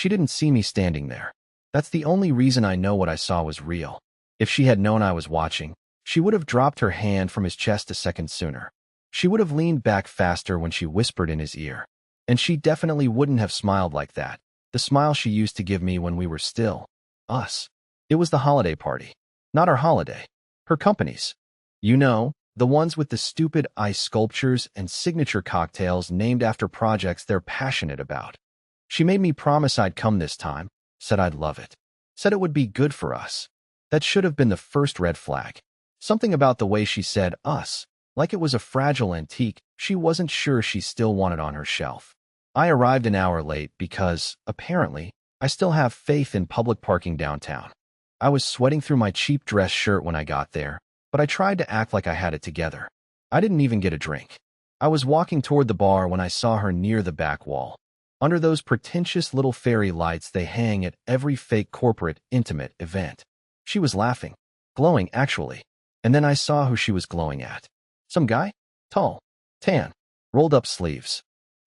She didn't see me standing there. That's the only reason I know what I saw was real. If she had known I was watching, she would have dropped her hand from his chest a second sooner. She would have leaned back faster when she whispered in his ear. And she definitely wouldn't have smiled like that, the smile she used to give me when we were still us. It was the holiday party. Not our holiday. Her company's. You know, the ones with the stupid ice sculptures and signature cocktails named after projects they're passionate about. She made me promise I'd come this time, said I'd love it, said it would be good for us. That should have been the first red flag. Something about the way she said us, like it was a fragile antique she wasn't sure she still wanted on her shelf. I arrived an hour late because, apparently, I still have faith in public parking downtown. I was sweating through my cheap dress shirt when I got there, but I tried to act like I had it together. I didn't even get a drink. I was walking toward the bar when I saw her near the back wall. Under those pretentious little fairy lights they hang at every fake corporate, intimate event. She was laughing. Glowing, actually. And then I saw who she was glowing at. Some guy? Tall. Tan. Rolled up sleeves.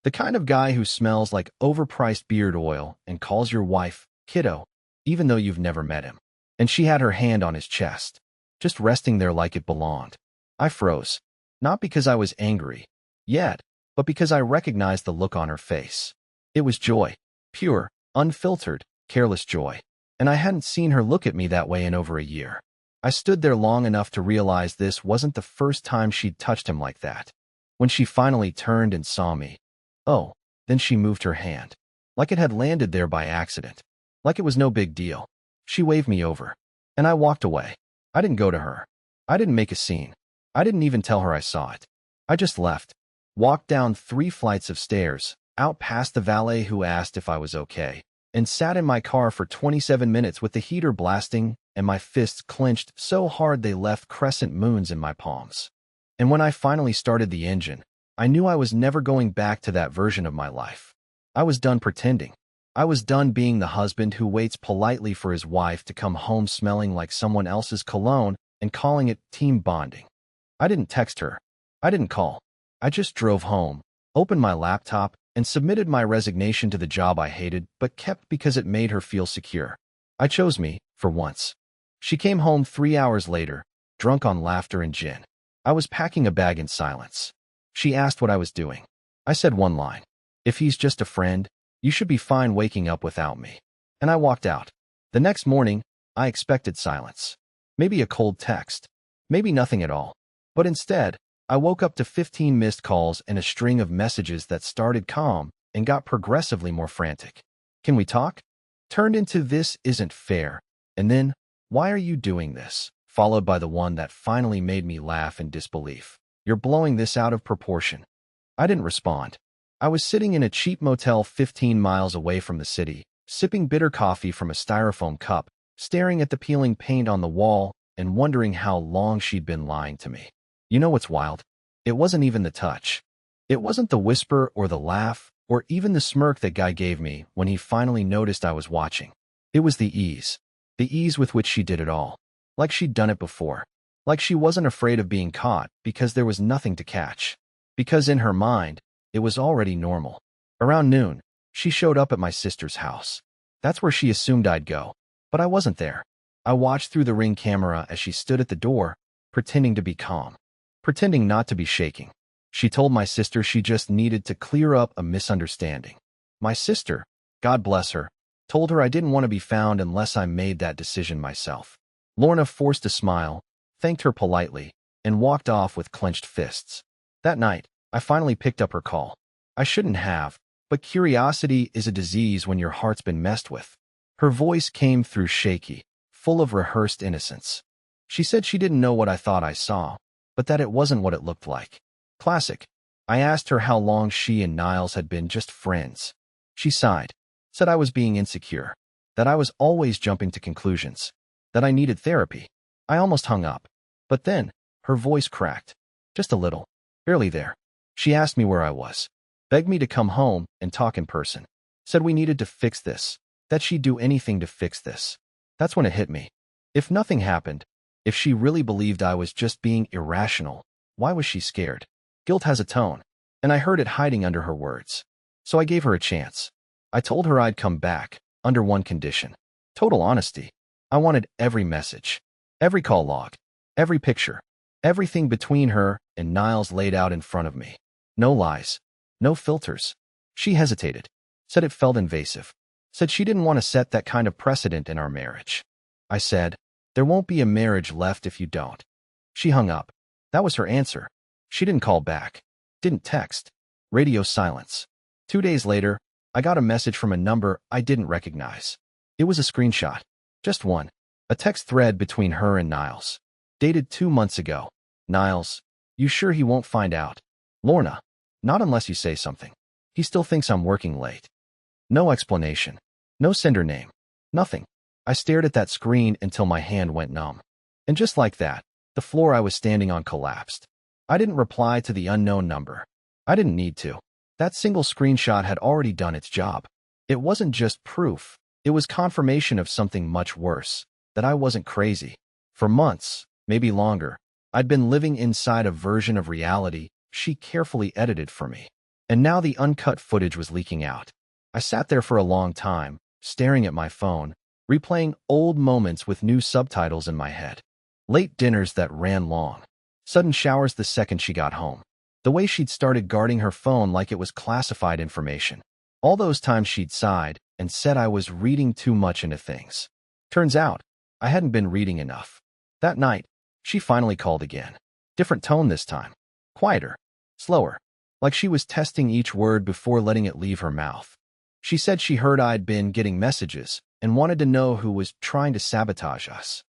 The kind of guy who smells like overpriced beard oil and calls your wife, kiddo, even though you've never met him. And she had her hand on his chest, just resting there like it belonged. I froze. Not because I was angry, yet, but because I recognized the look on her face. It was joy. Pure, unfiltered, careless joy. And I hadn't seen her look at me that way in over a year. I stood there long enough to realize this wasn't the first time she'd touched him like that. When she finally turned and saw me, oh, then she moved her hand. Like it had landed there by accident. Like it was no big deal. She waved me over. And I walked away. I didn't go to her. I didn't make a scene. I didn't even tell her I saw it. I just left. Walked down 3 flights of stairs, out past the valet who asked if I was okay, and sat in my car for 27 minutes with the heater blasting and my fists clenched so hard they left crescent moons in my palms. And when I finally started the engine, I knew I was never going back to that version of my life. I was done pretending. I was done being the husband who waits politely for his wife to come home smelling like someone else's cologne and calling it team bonding. I didn't text her. I didn't call. I just drove home, opened my laptop, and submitted my resignation to the job I hated but kept because it made her feel secure. I chose me, for once. She came home 3 hours later, drunk on laughter and gin. I was packing a bag in silence. She asked what I was doing. I said one line. If he's just a friend, you should be fine waking up without me. And I walked out. The next morning, I expected silence. Maybe a cold text. Maybe nothing at all. But instead, I woke up to 15 missed calls and a string of messages that started calm and got progressively more frantic. Can we talk? Turned into this isn't fair. And then, why are you doing this? Followed by the one that finally made me laugh in disbelief. You're blowing this out of proportion. I didn't respond. I was sitting in a cheap motel 15 miles away from the city, sipping bitter coffee from a styrofoam cup, staring at the peeling paint on the wall and wondering how long she'd been lying to me. You know what's wild? It wasn't even the touch. It wasn't the whisper or the laugh or even the smirk that guy gave me when he finally noticed I was watching. It was the ease. The ease with which she did it all. Like she'd done it before. Like she wasn't afraid of being caught because there was nothing to catch. Because in her mind, it was already normal. Around noon, she showed up at my sister's house. That's where she assumed I'd go. But I wasn't there. I watched through the Ring camera as she stood at the door, pretending to be calm. Pretending not to be shaking. She told my sister she just needed to clear up a misunderstanding. My sister, God bless her, told her I didn't want to be found unless I made that decision myself. Lorna forced a smile, thanked her politely, and walked off with clenched fists. That night, I finally picked up her call. I shouldn't have, but curiosity is a disease when your heart's been messed with. Her voice came through shaky, full of rehearsed innocence. She said she didn't know what I thought I saw, but that it wasn't what it looked like. Classic. I asked her how long she and Niles had been just friends. She sighed, said I was being insecure, that I was always jumping to conclusions, that I needed therapy. I almost hung up. But then, her voice cracked. Just a little. Barely there. She asked me where I was. Begged me to come home and talk in person. Said we needed to fix this. That she'd do anything to fix this. That's when it hit me. If nothing happened, if she really believed I was just being irrational, why was she scared? Guilt has a tone, and I heard it hiding under her words. So I gave her a chance. I told her I'd come back, under one condition. Total honesty. I wanted every message, every call log, every picture, everything between her and Niles laid out in front of me. No lies, no filters. She hesitated, said it felt invasive, said she didn't want to set that kind of precedent in our marriage. I said, there won't be a marriage left if you don't. She hung up. That was her answer. She didn't call back, didn't text. Radio silence. 2 days later, I got a message from a number I didn't recognize. It was a screenshot. Just one. A text thread between her and Niles. Dated 2 months ago. Niles, you sure he won't find out? Lorna, not unless you say something. He still thinks I'm working late. No explanation. No sender name. Nothing. I stared at that screen until my hand went numb. And just like that, the floor I was standing on collapsed. I didn't reply to the unknown number. I didn't need to. That single screenshot had already done its job. It wasn't just proof. It was confirmation of something much worse, that I wasn't crazy. For months, maybe longer, I'd been living inside a version of reality she carefully edited for me. And now the uncut footage was leaking out. I sat there for a long time, staring at my phone, replaying old moments with new subtitles in my head. Late dinners that ran long. Sudden showers the second she got home. The way she'd started guarding her phone like it was classified information. All those times she'd sighed and said I was reading too much into things. Turns out, I hadn't been reading enough. That night, she finally called again. Different tone this time. Quieter. Slower. Like she was testing each word before letting it leave her mouth. She said she heard I'd been getting messages and wanted to know who was trying to sabotage us.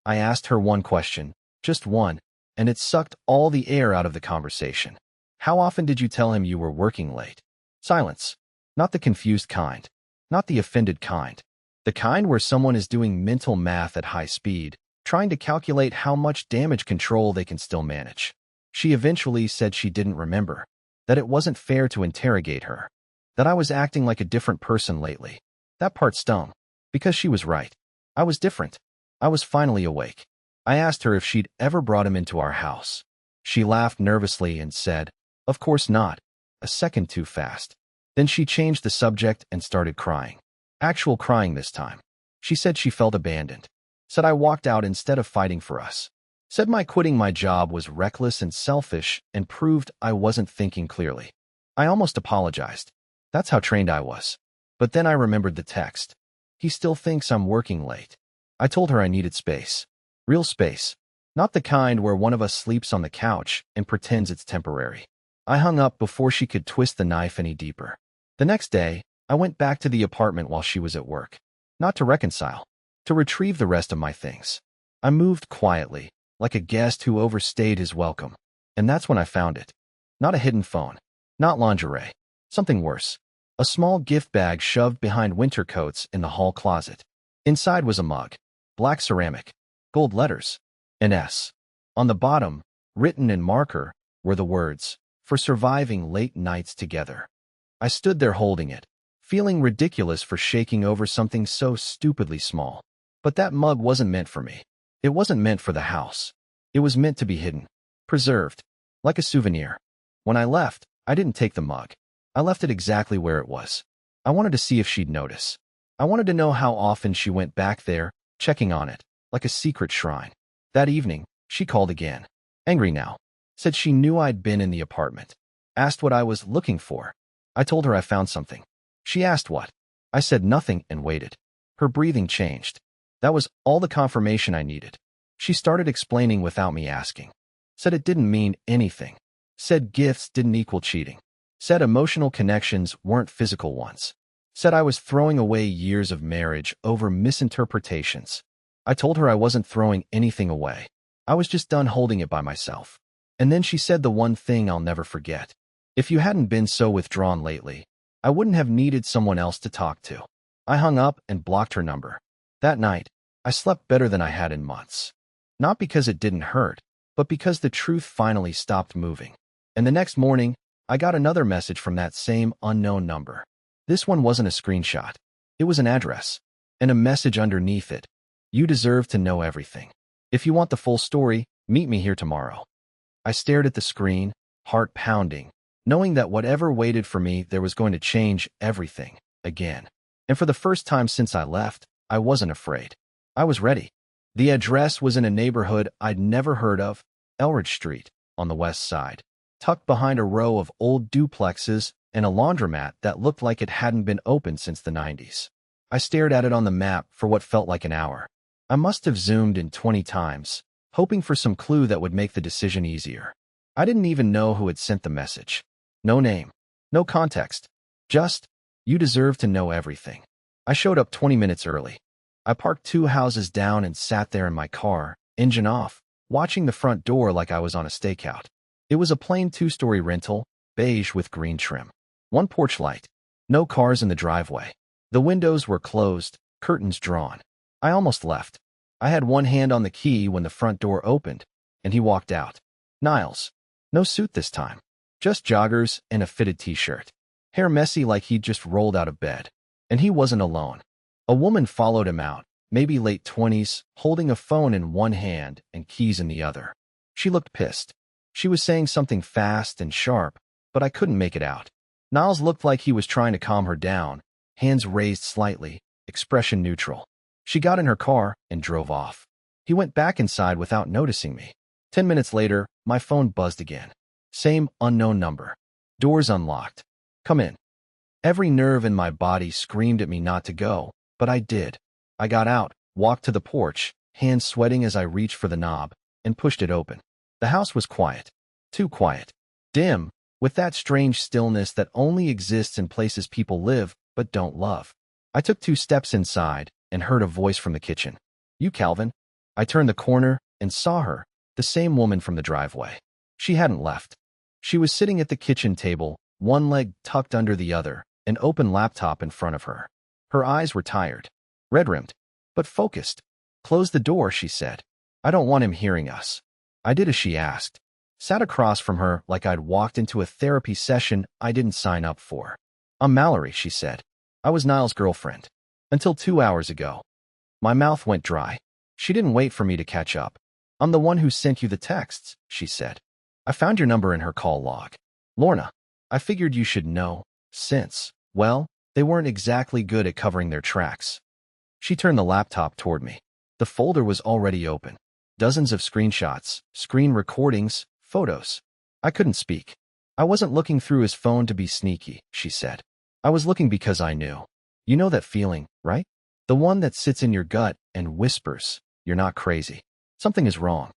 I asked her one question, just one, and it sucked all the air out of the conversation. How often did you tell him you were working late? Silence. Not the confused kind. Not the offended kind. The kind where someone is doing mental math at high speed, trying to calculate how much damage control they can still manage. She eventually said she didn't remember, that it wasn't fair to interrogate her, that I was acting like a different person lately. That part stung, because she was right. I was different. I was finally awake. I asked her if she'd ever brought him into our house. She laughed nervously and said, of course not. A second too fast. Then she changed the subject and started crying. Actual crying this time. She said she felt abandoned. Said I walked out instead of fighting for us. Said my quitting my job was reckless and selfish and proved I wasn't thinking clearly. I almost apologized. That's how trained I was. But then I remembered the text. He still thinks I'm working late. I told her I needed space. Real space. Not the kind where one of us sleeps on the couch and pretends it's temporary. I hung up before she could twist the knife any deeper. The next day, I went back to the apartment while she was at work. Not to reconcile. To retrieve the rest of my things. I moved quietly, like a guest who overstayed his welcome. And that's when I found it. Not a hidden phone. Not lingerie. Something worse. A small gift bag shoved behind winter coats in the hall closet. Inside was a mug. Black ceramic. Gold letters. An S. On the bottom, written in marker, were the words, "For surviving late nights together." I stood there holding it, feeling ridiculous for shaking over something so stupidly small. But that mug wasn't meant for me. It wasn't meant for the house. It was meant to be hidden, preserved, like a souvenir. When I left, I didn't take the mug. I left it exactly where it was. I wanted to see if she'd notice. I wanted to know how often she went back there, checking on it, like a secret shrine. That evening, she called again. Angry now. Said she knew I'd been in the apartment. Asked what I was looking for. I told her I found something. She asked what. I said nothing and waited. Her breathing changed. That was all the confirmation I needed. She started explaining without me asking. Said it didn't mean anything. Said gifts didn't equal cheating. Said emotional connections weren't physical ones. Said I was throwing away years of marriage over misinterpretations. I told her I wasn't throwing anything away. I was just done holding it by myself. And then she said the one thing I'll never forget. If you hadn't been so withdrawn lately, I wouldn't have needed someone else to talk to. I hung up and blocked her number. That night, I slept better than I had in months. Not because it didn't hurt, but because the truth finally stopped moving. And the next morning, I got another message from that same unknown number. This one wasn't a screenshot. It was an address. And a message underneath it. You deserve to know everything. If you want the full story, meet me here tomorrow. I stared at the screen, heart pounding, knowing that whatever waited for me there was going to change everything, again. And for the first time since I left, I wasn't afraid. I was ready. The address was in a neighborhood I'd never heard of, Elridge Street, on the west side, tucked behind a row of old duplexes and a laundromat that looked like it hadn't been opened since the 90s. I stared at it on the map for what felt like an hour. I must have zoomed in 20 times, hoping for some clue that would make the decision easier. I didn't even know who had sent the message. No name, no context, just, you deserve to know everything. I showed up 20 minutes early. I parked 2 houses down and sat there in my car, engine off, watching the front door like I was on a stakeout. It was a plain 2-story rental, beige with green trim. 1 porch light. No cars in the driveway. The windows were closed, curtains drawn. I almost left. I had one hand on the key when the front door opened, and he walked out. Niles. No suit this time. Just joggers and a fitted t-shirt. Hair messy like he'd just rolled out of bed. And he wasn't alone. A woman followed him out, maybe late 20s, holding a phone in one hand and keys in the other. She looked pissed. She was saying something fast and sharp, but I couldn't make it out. Niles looked like he was trying to calm her down, hands raised slightly, expression neutral. She got in her car and drove off. He went back inside without noticing me. 10 minutes later, my phone buzzed again. Same unknown number. Doors unlocked. Come in. Every nerve in my body screamed at me not to go, but I did. I got out, walked to the porch, hands sweating as I reached for the knob, and pushed it open. The house was quiet. Too quiet. Dim, with that strange stillness that only exists in places people live but don't love. I took 2 steps inside and heard a voice from the kitchen. You, Calvin? I turned the corner and saw her, the same woman from the driveway. She hadn't left. She was sitting at the kitchen table, one leg tucked under the other, an open laptop in front of her. Her eyes were tired, red-rimmed, but focused. Close the door, she said. I don't want him hearing us. I did as she asked. Sat across from her like I'd walked into a therapy session I didn't sign up for. I'm Mallory, she said. I was Niles' girlfriend. Until 2 hours ago. My mouth went dry. She didn't wait for me to catch up. I'm the one who sent you the texts, she said. I found your number in her call log. Lorna, I figured you should know, since, well, they weren't exactly good at covering their tracks. She turned the laptop toward me. The folder was already open. Dozens of screenshots, screen recordings, photos. I couldn't speak. I wasn't looking through his phone to be sneaky, she said. I was looking because I knew. You know that feeling, right? The one that sits in your gut and whispers, you're not crazy. Something is wrong.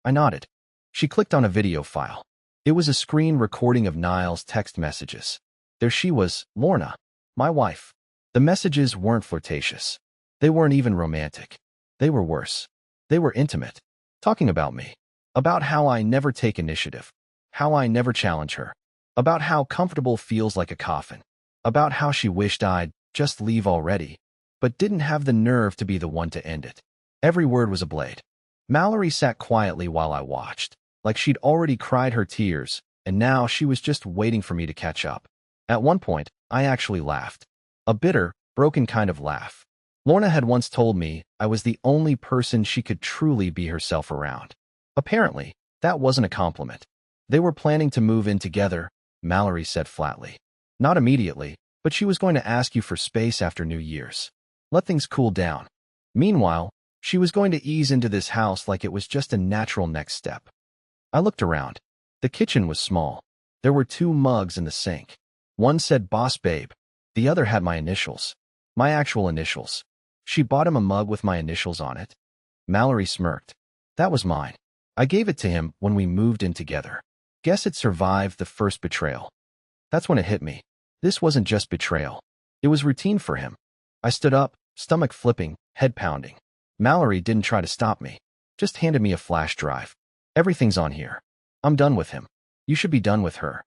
I nodded. She clicked on a video file. It was a screen recording of Niles' text messages. There she was, Lorna, my wife. The messages weren't flirtatious. They weren't even romantic. They were worse. They were intimate. Talking about me. About how I never take initiative. How I never challenge her. About how comfortable feels like a coffin. About how she wished I'd just leave already, but didn't have the nerve to be the one to end it. Every word was a blade. Mallory sat quietly while I watched, like she'd already cried her tears, and now she was just waiting for me to catch up. At one point, I actually laughed. A bitter, broken kind of laugh. Lorna had once told me I was the only person she could truly be herself around. Apparently, that wasn't a compliment. They were planning to move in together, Mallory said flatly. Not immediately, but she was going to ask you for space after New Year's. Let things cool down. Meanwhile, she was going to ease into this house like it was just a natural next step. I looked around. The kitchen was small. There were 2 mugs in the sink. One said Boss Babe. The other had my initials. My actual initials. She bought him a mug with my initials on it. Mallory smirked. That was mine. I gave it to him when we moved in together. Guess it survived the first betrayal. That's when it hit me. This wasn't just betrayal. It was routine for him. I stood up, stomach flipping, head pounding. Mallory didn't try to stop me. Just handed me a flash drive. Everything's on here. I'm done with him. You should be done with her.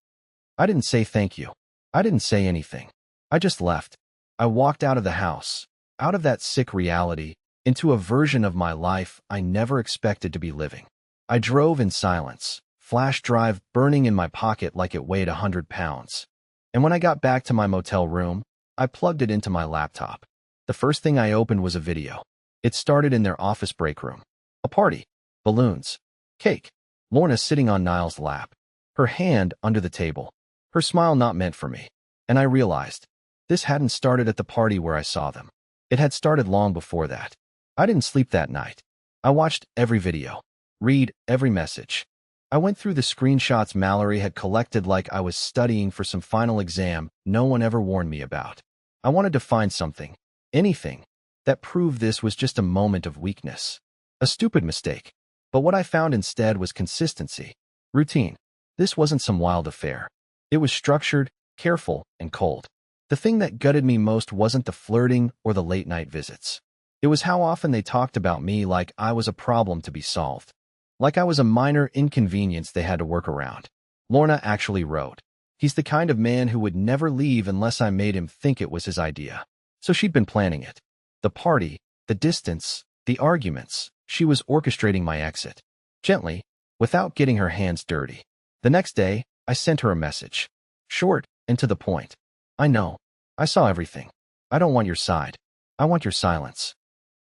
I didn't say thank you. I didn't say anything. I just left. I walked out of the house, out of that sick reality, into a version of my life I never expected to be living. I drove in silence, flash drive burning in my pocket like it weighed 100 pounds. And when I got back to my motel room, I plugged it into my laptop. The first thing I opened was a video. It started in their office break room. A party. Balloons. Cake. Lorna sitting on Niles' lap. Her hand under the table. Her smile not meant for me. And I realized, This hadn't started at the party where I saw them. It had started long before that. I didn't sleep that night. I watched every video, read every message. I went through the screenshots Mallory had collected like I was studying for some final exam no one ever warned me about. I wanted to find something, anything, that proved this was just a moment of weakness. A stupid mistake. But what I found instead was consistency. Routine. This wasn't some wild affair. It was structured, careful, and cold. The thing that gutted me most wasn't the flirting or the late-night visits. It was how often they talked about me like I was a problem to be solved. Like I was a minor inconvenience they had to work around. Lorna actually wrote, "He's the kind of man who would never leave unless I made him think it was his idea." So she'd been planning it. The party, the distance, the arguments. She was orchestrating my exit. Gently, without getting her hands dirty. The next day, I sent her a message. Short and to the point. "I know. I saw everything. I don't want your side. I want your silence."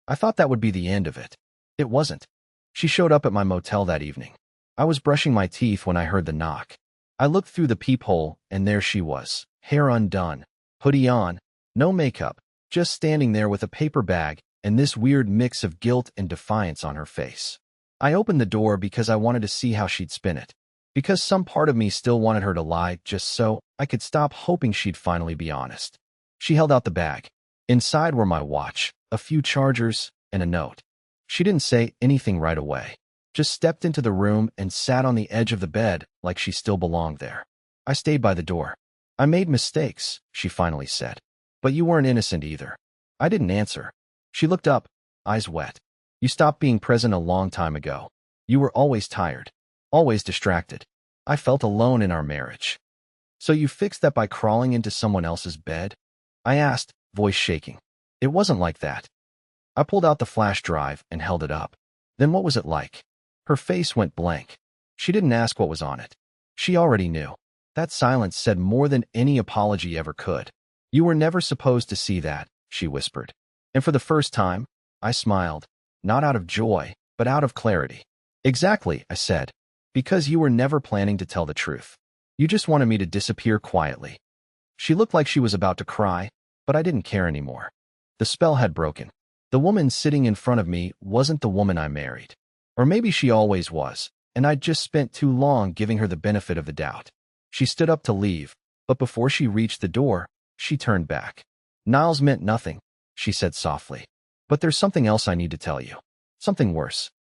I thought that would be the end of it. It wasn't. She showed up at my motel that evening. I was brushing my teeth when I heard the knock. I looked through the peephole, and there she was, hair undone, hoodie on, no makeup, just standing there with a paper bag and this weird mix of guilt and defiance on her face. I opened the door because I wanted to see how she'd spin it. Because some part of me still wanted her to lie just so I could stop hoping she'd finally be honest. She held out the bag. Inside were my watch, a few chargers, and a note. She didn't say anything right away. Just stepped into the room and sat on the edge of the bed like she still belonged there. I stayed by the door. "I made mistakes," she finally said. "But you weren't innocent either." I didn't answer. She looked up, eyes wet. "You stopped being present a long time ago. You were always tired. Always distracted. I felt alone in our marriage." "So you fixed that by crawling into someone else's bed?" I asked, voice shaking. "It wasn't like that." I pulled out the flash drive and held it up. "Then what was it like?" Her face went blank. She didn't ask what was on it. She already knew. That silence said more than any apology ever could. "You were never supposed to see that," she whispered. And for the first time, I smiled, not out of joy, but out of clarity. "Exactly," I said. "Because you were never planning to tell the truth. You just wanted me to disappear quietly." She looked like she was about to cry, but I didn't care anymore. The spell had broken. The woman sitting in front of me wasn't the woman I married. Or maybe she always was, and I'd just spent too long giving her the benefit of the doubt. She stood up to leave, but before she reached the door, she turned back. "Niles meant nothing," she said softly. "But there's something else I need to tell you. Something worse."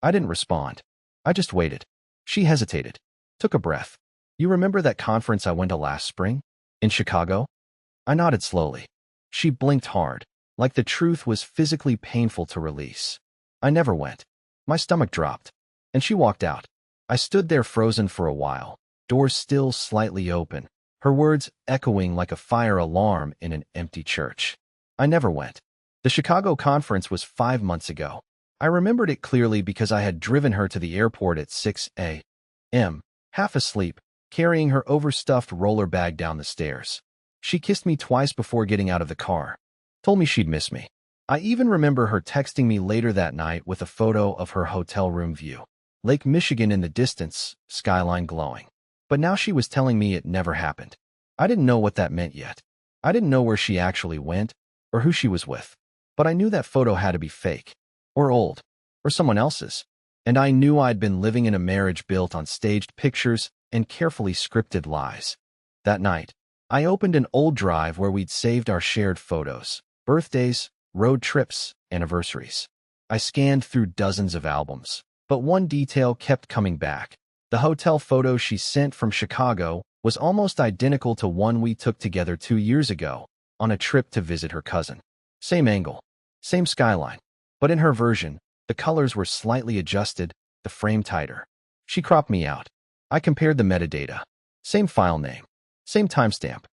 I didn't respond. I just waited. She hesitated, took a breath. "You remember that conference I went to last spring? In Chicago?" I nodded slowly. She blinked hard, like the truth was physically painful to release. "I never went." My stomach dropped, and she walked out. I stood there frozen for a while, doors still slightly open, her words echoing like a fire alarm in an empty church. I never went. The Chicago conference was 5 months ago. I remembered it clearly because I had driven her to the airport at 6 a.m., half asleep, carrying her overstuffed roller bag down the stairs. She kissed me twice before getting out of the car, told me she'd miss me. I even remember her texting me later that night with a photo of her hotel room view. Lake Michigan in the distance, skyline glowing. But now she was telling me it never happened. I didn't know what that meant yet. I didn't know where she actually went, or who she was with. But I knew that photo had to be fake, or old, or someone else's. And I knew I'd been living in a marriage built on staged pictures and carefully scripted lies. That night, I opened an old drive where we'd saved our shared photos, birthdays, road trips, anniversaries. I scanned through dozens of albums, but one detail kept coming back. The hotel photo she sent from Chicago was almost identical to one we took together 2 years ago on a trip to visit her cousin. Same angle, same skyline, but in her version, the colors were slightly adjusted, the frame tighter. She cropped me out. I compared the metadata. Same file name, same timestamp.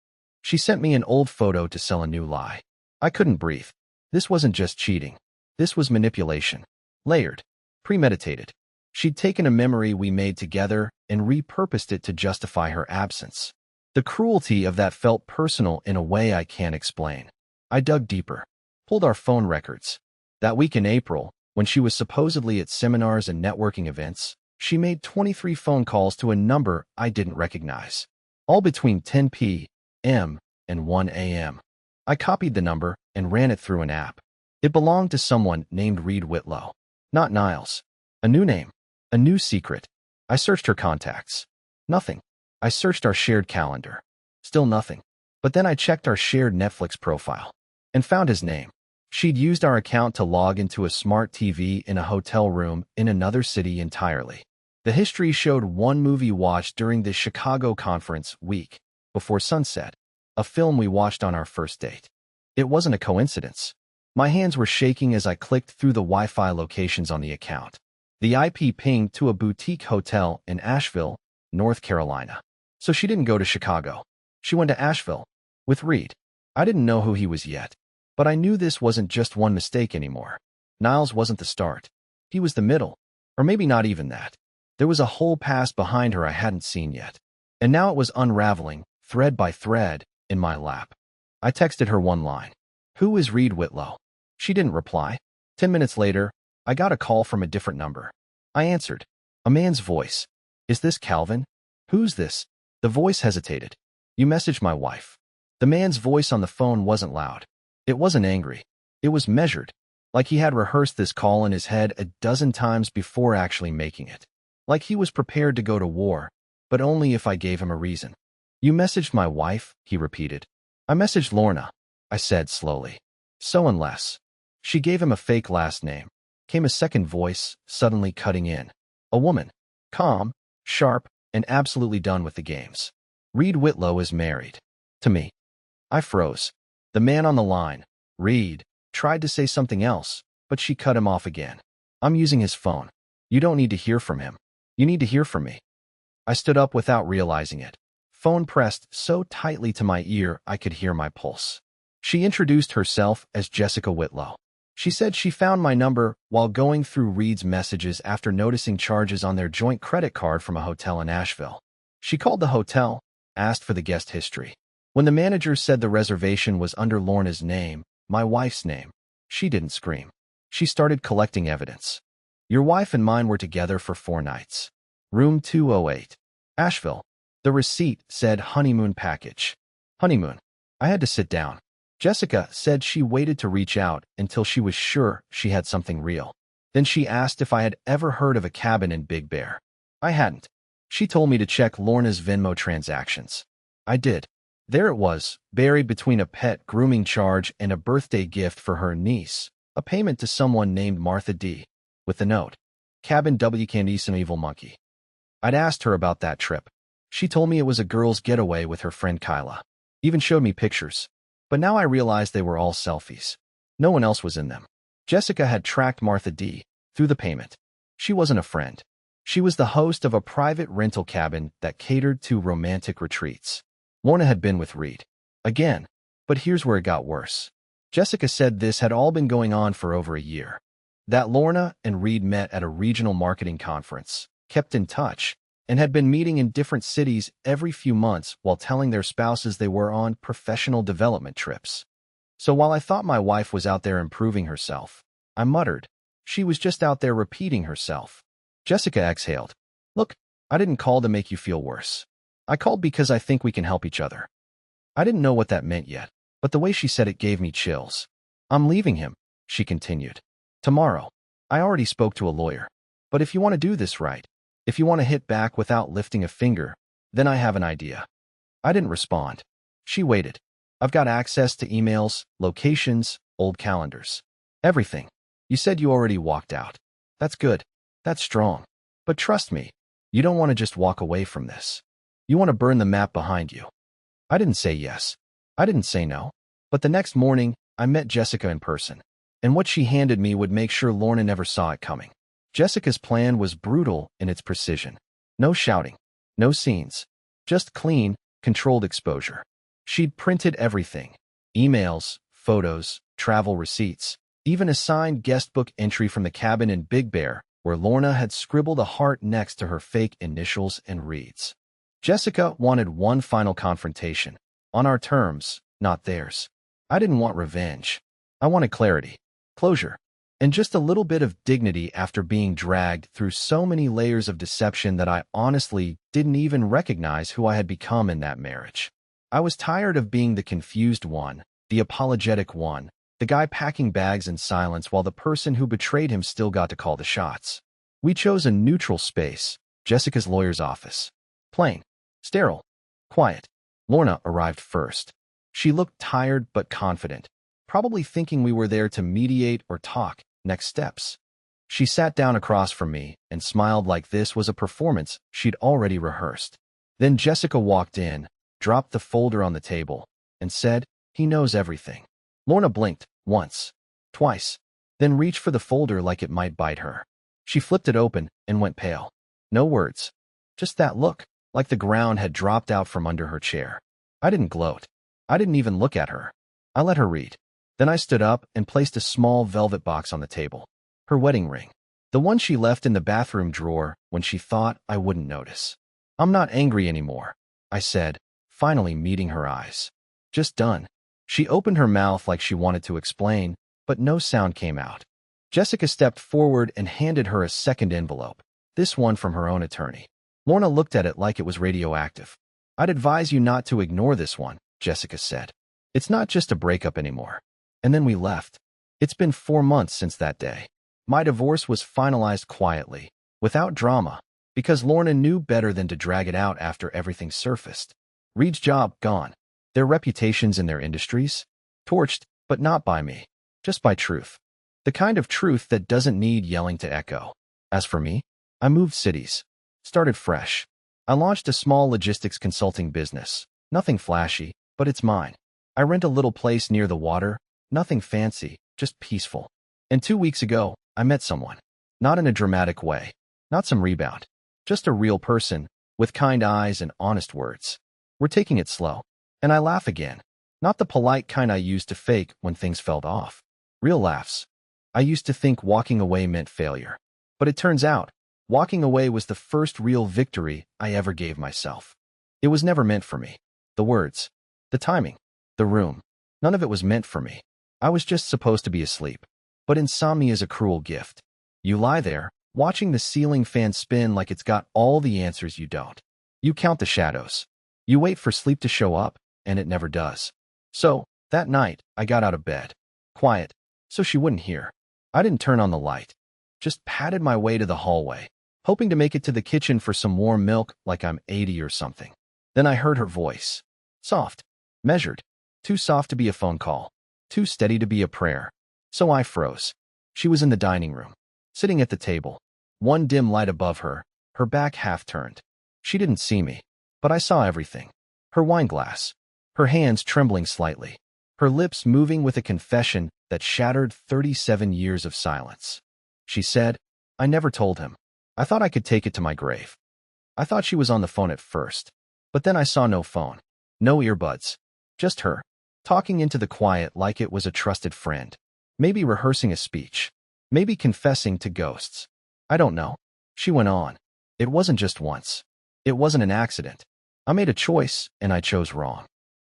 She sent me an old photo to sell a new lie. I couldn't breathe. This wasn't just cheating. This was manipulation. Layered. Premeditated. She'd taken a memory we made together and repurposed it to justify her absence. The cruelty of that felt personal in a way I can't explain. I dug deeper. Pulled our phone records. That week in April, when she was supposedly at seminars and networking events, she made 23 phone calls to a number I didn't recognize. All between 10 p.m. and 1 a.m. I copied the number and ran it through an app. It belonged to someone named Reed Whitlow. Not Niles. A new name. A new secret. I searched her contacts. Nothing. I searched our shared calendar. Still nothing. But then I checked our shared Netflix profile and found his name. She'd used our account to log into a smart TV in a hotel room in another city entirely. The history showed one movie watched during the Chicago conference week before sunset, a film we watched on our first date. It wasn't a coincidence. My hands were shaking as I clicked through the Wi-Fi locations on the account. The IP pinged to a boutique hotel in Asheville, North Carolina. So she didn't go to Chicago. She went to Asheville with Reed. I didn't know who he was yet, but I knew this wasn't just one mistake anymore. Niles wasn't the start. He was the middle, or maybe not even that. There was a whole past behind her I hadn't seen yet. And now it was unraveling, thread by thread, in my lap. I texted her one line. "Who is Reed Whitlow?" She didn't reply. 10 minutes later, I got a call from a different number. I answered. A man's voice. "Is this Calvin?" "Who's this?" The voice hesitated. "You messaged my wife." The man's voice on the phone wasn't loud. It wasn't angry. It was measured, like he had rehearsed this call in his head a dozen times before actually making it. Like he was prepared to go to war, but only if I gave him a reason. "You messaged my wife," he repeated. "I messaged Lorna," I said slowly. "So unless." She gave him a fake last name. Came a second voice, suddenly cutting in. A woman. Calm, sharp, and absolutely done with the games. "Reed Whitlow is married. To me." I froze. The man on the line, Reed, tried to say something else, but she cut him off again. "I'm using his phone. You don't need to hear from him. You need to hear from me." I stood up without realizing it. Phone pressed so tightly to my ear I could hear my pulse. She introduced herself as Jessica Whitlow. She said she found my number while going through Reed's messages after noticing charges on their joint credit card from a hotel in Asheville. She called the hotel, asked for the guest history. When the manager said the reservation was under Lorna's name, my wife's name, she didn't scream. She started collecting evidence. "Your wife and mine were together for 4 nights. Room 208. Asheville." The receipt said honeymoon package. Honeymoon. I had to sit down. Jessica said she waited to reach out until she was sure she had something real. Then she asked if I had ever heard of a cabin in Big Bear. I hadn't. She told me to check Lorna's Venmo transactions. I did. There it was, buried between a pet grooming charge and a birthday gift for her niece, a payment to someone named Martha D., with the note, "Cabin W. Candice, an evil monkey." I'd asked her about that trip. She told me it was a girl's getaway with her friend Kyla. Even showed me pictures. But now I realized they were all selfies. No one else was in them. Jessica had tracked Martha D. through the payment. She wasn't a friend. She was the host of a private rental cabin that catered to romantic retreats. Lorna had been with Reed. Again. But here's where it got worse. Jessica said this had all been going on for over a year. That Lorna and Reed met at a regional marketing conference, kept in touch, and had been meeting in different cities every few months while telling their spouses they were on professional development trips. So while I thought my wife was out there improving herself, I muttered, she was just out there repeating herself. Jessica exhaled. "Look, I didn't call to make you feel worse. I called because I think we can help each other." I didn't know what that meant yet, but the way she said it gave me chills. "I'm leaving him," she continued. "Tomorrow. I already spoke to a lawyer. But if you want to do this right, if you want to hit back without lifting a finger, then I have an idea." I didn't respond. She waited. "I've got access to emails, locations, old calendars. Everything. You said you already walked out. That's good. That's strong. But trust me, you don't want to just walk away from this. You want to burn the map behind you." I didn't say yes. I didn't say no. But the next morning, I met Jessica in person. And what she handed me would make sure Lorna never saw it coming. Jessica's plan was brutal in its precision. No shouting. No scenes. Just clean, controlled exposure. She'd printed everything. Emails, photos, travel receipts, even a signed guestbook entry from the cabin in Big Bear, where Lorna had scribbled a heart next to her fake initials and reads. Jessica wanted one final confrontation. On our terms, not theirs. I didn't want revenge. I wanted clarity, closure, and just a little bit of dignity after being dragged through so many layers of deception that I honestly didn't even recognize who I had become in that marriage. I was tired of being the confused one, the apologetic one, the guy packing bags in silence while the person who betrayed him still got to call the shots. We chose a neutral space, Jessica's lawyer's office. Plain, sterile, quiet. Lorna arrived first. She looked tired but confident, probably thinking we were there to mediate or talk next steps. She sat down across from me and smiled like this was a performance she'd already rehearsed. Then Jessica walked in, dropped the folder on the table, and said, "He knows everything." Lorna blinked, once, twice, then reached for the folder like it might bite her. She flipped it open and went pale. No words. Just that look, like the ground had dropped out from under her chair. I didn't gloat. I didn't even look at her. I let her read. Then I stood up and placed a small velvet box on the table. Her wedding ring. The one she left in the bathroom drawer when she thought I wouldn't notice. "I'm not angry anymore," I said, finally meeting her eyes. "Just done." She opened her mouth like she wanted to explain, but no sound came out. Jessica stepped forward and handed her a second envelope, this one from her own attorney. Lorna looked at it like it was radioactive. "I'd advise you not to ignore this one," Jessica said. "It's not just a breakup anymore." And then we left. It's been 4 months since that day. My divorce was finalized quietly, without drama, because Lorna knew better than to drag it out after everything surfaced. Reed's job gone. Their reputations in their industries torched, but not by me, just by truth. The kind of truth that doesn't need yelling to echo. As for me, I moved cities, started fresh. I launched a small logistics consulting business. Nothing flashy, but it's mine. I rent a little place near the water, nothing fancy, just peaceful. And 2 weeks ago, I met someone. Not in a dramatic way, not some rebound, just a real person, with kind eyes and honest words. We're taking it slow. And I laugh again. Not the polite kind I used to fake when things felt off. Real laughs. I used to think walking away meant failure. But it turns out, walking away was the first real victory I ever gave myself. It was never meant for me. The words, the timing, the room, none of it was meant for me. I was just supposed to be asleep. But insomnia is a cruel gift. You lie there, watching the ceiling fan spin like it's got all the answers you don't. You count the shadows. You wait for sleep to show up, and it never does. So, that night, I got out of bed. Quiet, so she wouldn't hear. I didn't turn on the light. Just padded my way to the hallway, hoping to make it to the kitchen for some warm milk like I'm 80 or something. Then I heard her voice. Soft, measured, too soft to be a phone call, too steady to be a prayer. So I froze. She was in the dining room, sitting at the table, one dim light above her, her back half turned. She didn't see me, but I saw everything. Her wine glass, her hands trembling slightly, her lips moving with a confession that shattered 37 years of silence. She said, "I never told him. I thought I could take it to my grave." I thought she was on the phone at first, but then I saw no phone, no earbuds, just her, talking into the quiet like it was a trusted friend, maybe rehearsing a speech, maybe confessing to ghosts. I don't know. She went on. "It wasn't just once. It wasn't an accident. I made a choice, and I chose wrong."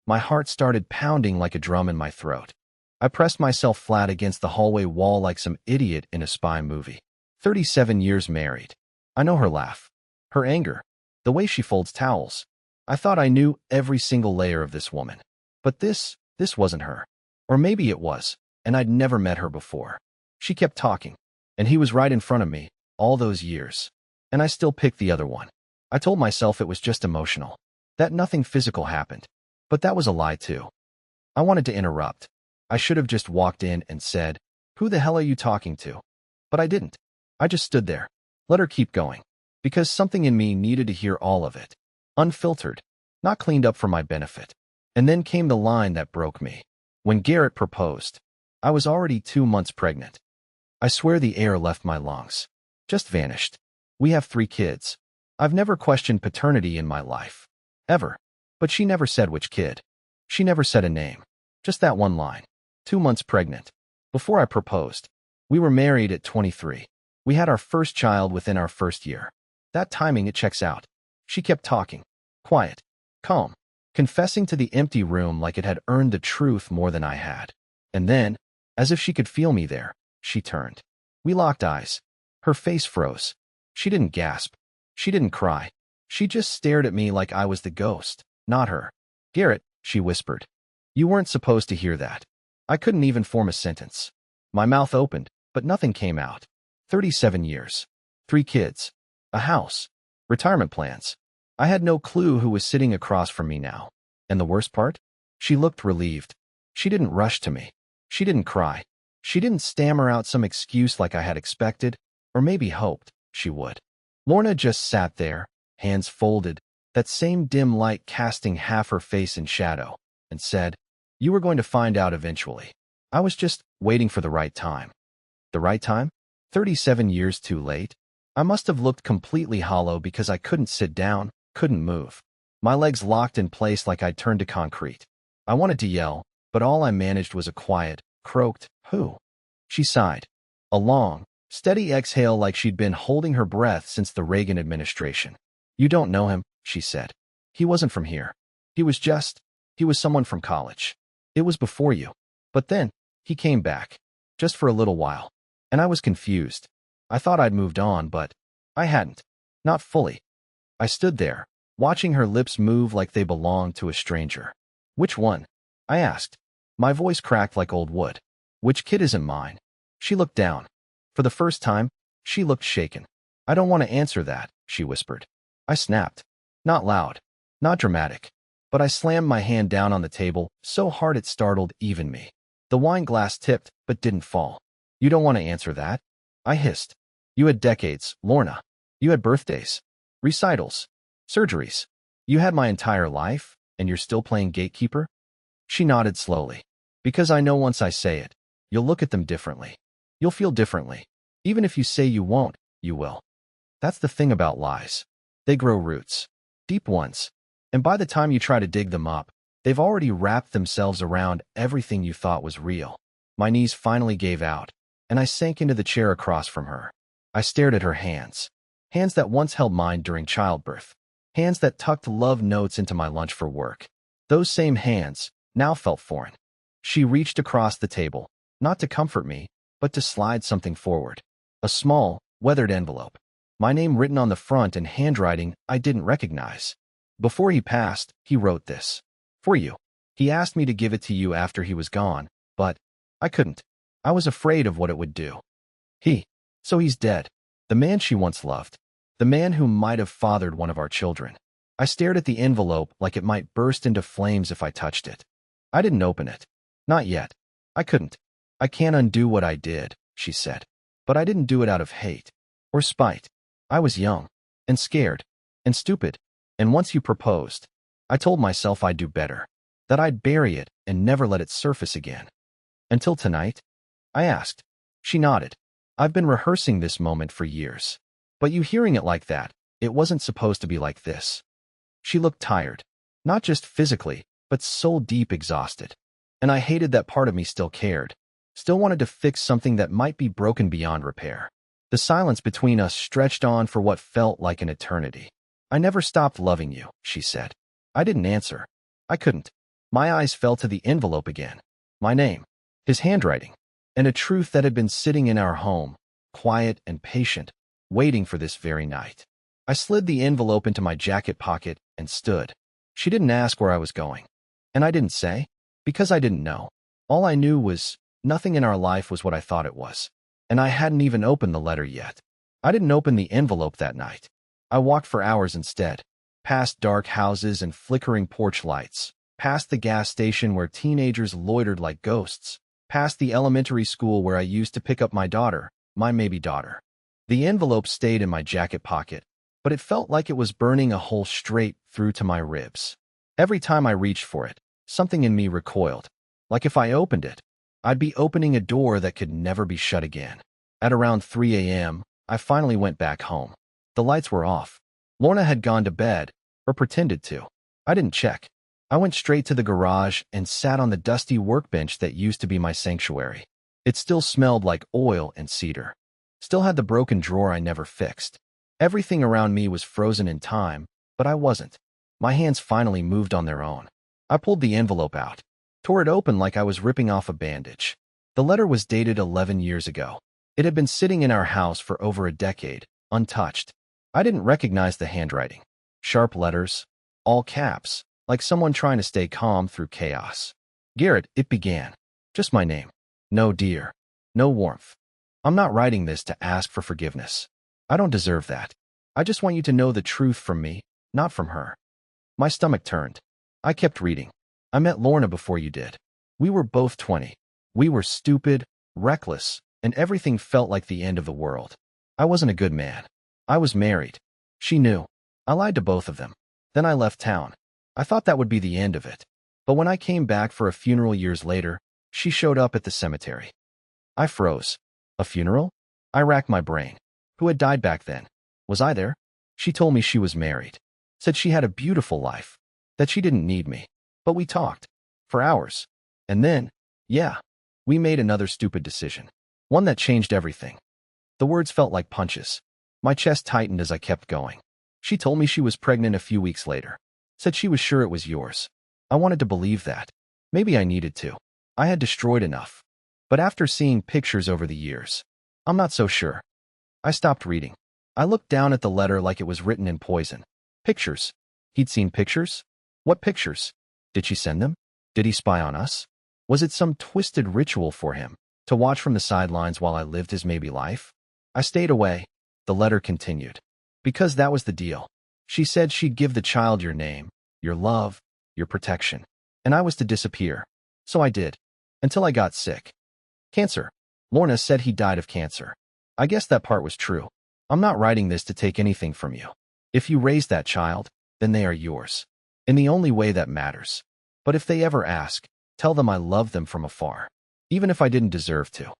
My heart started pounding like a drum in my throat. I pressed myself flat against the hallway wall like some idiot in a spy movie. 37 years married. I know her laugh, her anger, the way she folds towels. I thought I knew every single layer of this woman. But this wasn't her. Or maybe it was, and I'd never met her before. She kept talking, and he was right in front of me, all those years. And I still picked the other one. I told myself it was just emotional, that nothing physical happened. But that was a lie too. I wanted to interrupt. I should have just walked in and said, "Who the hell are you talking to?" But I didn't. I just stood there, let her keep going, because something in me needed to hear all of it. Unfiltered, not cleaned up for my benefit. And then came the line that broke me. When Garrett proposed, I was already 2 months pregnant. I swear the air left my lungs. Just vanished. We have 3 kids. I've never questioned paternity in my life. Ever. But she never said which kid. She never said a name. Just that one line. 2 months pregnant. Before I proposed. We were married at 23. We had our first child within our first year. That timing, it checks out. She kept talking. Quiet. Calm. Confessing to the empty room like it had earned the truth more than I had. And then, as if she could feel me there, she turned. We locked eyes. Her face froze. She didn't gasp. She didn't cry. She just stared at me like I was the ghost, not her. "Garrett," she whispered. You weren't supposed to hear that. I couldn't even form a sentence. My mouth opened, but nothing came out. 37 years. 3 kids. A house. Retirement plans. I had no clue who was sitting across from me now. And the worst part? She looked relieved. She didn't rush to me. She didn't cry. She didn't stammer out some excuse like I had expected, or maybe hoped she would. Lorna just sat there, hands folded, that same dim light casting half her face in shadow, and said, "You were going to find out eventually. I was just waiting for the right time." The right time? 37 years too late? I must have looked completely hollow because I couldn't sit down, couldn't move. My legs locked in place like I'd turned to concrete. I wanted to yell, but all I managed was a quiet, croaked, "Who?" She sighed. A long, steady exhale like she'd been holding her breath since the Reagan administration. "You don't know him," she said. "He wasn't from here. He was someone from college. It was before you. But then, he came back. Just for a little while. And I was confused. I thought I'd moved on, but I hadn't. Not fully." I stood there, watching her lips move like they belonged to a stranger. "Which one?" I asked. My voice cracked like old wood. "Which kid isn't mine?" She looked down. For the first time, she looked shaken. "I don't want to answer that," she whispered. I snapped. Not loud, not dramatic, but I slammed my hand down on the table so hard it startled even me. The wine glass tipped, but didn't fall. "You don't want to answer that?" I hissed. "You had decades, Lorna. You had birthdays, recitals, surgeries. You had my entire life, and you're still playing gatekeeper?" She nodded slowly. "Because I know once I say it, you'll look at them differently. You'll feel differently. Even if you say you won't, you will. That's the thing about lies. They grow roots. Deep ones. And by the time you try to dig them up, they've already wrapped themselves around everything you thought was real." My knees finally gave out, and I sank into the chair across from her. I stared at her hands. Hands that once held mine during childbirth. Hands that tucked love notes into my lunch for work. Those same hands now felt foreign. She reached across the table, not to comfort me, but to slide something forward. A small, weathered envelope. My name written on the front in handwriting I didn't recognize. Before he passed, he wrote this. "For you." He asked me to give it to you after he was gone, but I couldn't. I was afraid of what it would do. So he's dead. The man she once loved. The man who might have fathered one of our children. I stared at the envelope like it might burst into flames if I touched it. I didn't open it. Not yet. I couldn't. "I can't undo what I did," she said. "But I didn't do it out of hate. Or spite. I was young. And scared. And stupid. And once you proposed, I told myself I'd do better. That I'd bury it and never let it surface again." "Until tonight?" I asked. She nodded. "I've been rehearsing this moment for years. But you hearing it like that, it wasn't supposed to be like this." She looked tired. Not just physically, but soul-deep exhausted. And I hated that part of me still cared. Still wanted to fix something that might be broken beyond repair. The silence between us stretched on for what felt like an eternity. "I never stopped loving you," she said. I didn't answer. I couldn't. My eyes fell to the envelope again. My name. His handwriting. And a truth that had been sitting in our home, quiet and patient, waiting for this very night. I slid the envelope into my jacket pocket and stood. She didn't ask where I was going. And I didn't say, because I didn't know. All I knew was nothing in our life was what I thought it was. And I hadn't even opened the letter yet. I didn't open the envelope that night. I walked for hours instead, past dark houses and flickering porch lights, past the gas station where teenagers loitered like ghosts, past the elementary school where I used to pick up my daughter, my maybe daughter. The envelope stayed in my jacket pocket, but it felt like it was burning a hole straight through to my ribs. Every time I reached for it, something in me recoiled. Like if I opened it, I'd be opening a door that could never be shut again. At around 3 a.m., I finally went back home. The lights were off. Lorna had gone to bed, or pretended to. I didn't check. I went straight to the garage and sat on the dusty workbench that used to be my sanctuary. It still smelled like oil and cedar. Still had the broken drawer I never fixed. Everything around me was frozen in time, but I wasn't. My hands finally moved on their own. I pulled the envelope out, tore it open like I was ripping off a bandage. The letter was dated 11 years ago. It had been sitting in our house for over a decade, untouched. I didn't recognize the handwriting. Sharp letters, all caps, like someone trying to stay calm through chaos. Garrett, it began. Just my name. No dear. No warmth. I'm not writing this to ask for forgiveness. I don't deserve that. I just want you to know the truth from me, not from her. My stomach turned. I kept reading. I met Lorna before you did. We were both 20. We were stupid, reckless, and everything felt like the end of the world. I wasn't a good man. I was married. She knew. I lied to both of them. Then I left town. I thought that would be the end of it. But when I came back for a funeral years later, she showed up at the cemetery. I froze. A funeral? I racked my brain. Who had died back then? Was I there? She told me she was married. Said she had a beautiful life. That she didn't need me. But we talked. For hours. And then, yeah, we made another stupid decision. One that changed everything. The words felt like punches. My chest tightened as I kept going. She told me she was pregnant a few weeks later. Said she was sure it was yours. I wanted to believe that. Maybe I needed to. I had destroyed enough. But after seeing pictures over the years, I'm not so sure. I stopped reading. I looked down at the letter like it was written in poison. Pictures. He'd seen pictures? What pictures? Did she send them? Did he spy on us? Was it some twisted ritual for him, to watch from the sidelines while I lived his maybe life? I stayed away. The letter continued. Because that was the deal. She said she'd give the child your name, your love, your protection. And I was to disappear. So I did. Until I got sick. Cancer. Lorna said he died of cancer. I guess that part was true. I'm not writing this to take anything from you. If you raise that child, then they are yours. In the only way that matters. But if they ever ask, tell them I love them from afar. Even if I didn't deserve to.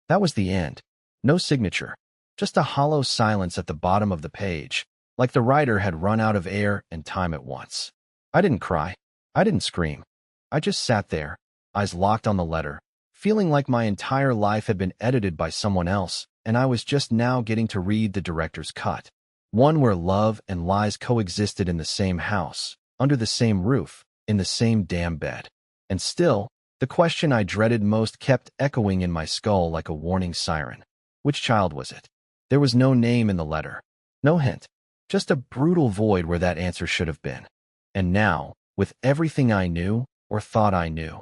That was the end. No signature. Just a hollow silence at the bottom of the page, like the writer had run out of air and time at once. I didn't cry. I didn't scream. I just sat there, eyes locked on the letter, feeling like my entire life had been edited by someone else, and I was just now getting to read the director's cut. One where love and lies coexisted in the same house, under the same roof, in the same damn bed. And still, the question I dreaded most kept echoing in my skull like a warning siren. Which child was it? There was no name in the letter. No hint. Just a brutal void where that answer should have been. And now, with everything I knew, or thought I knew,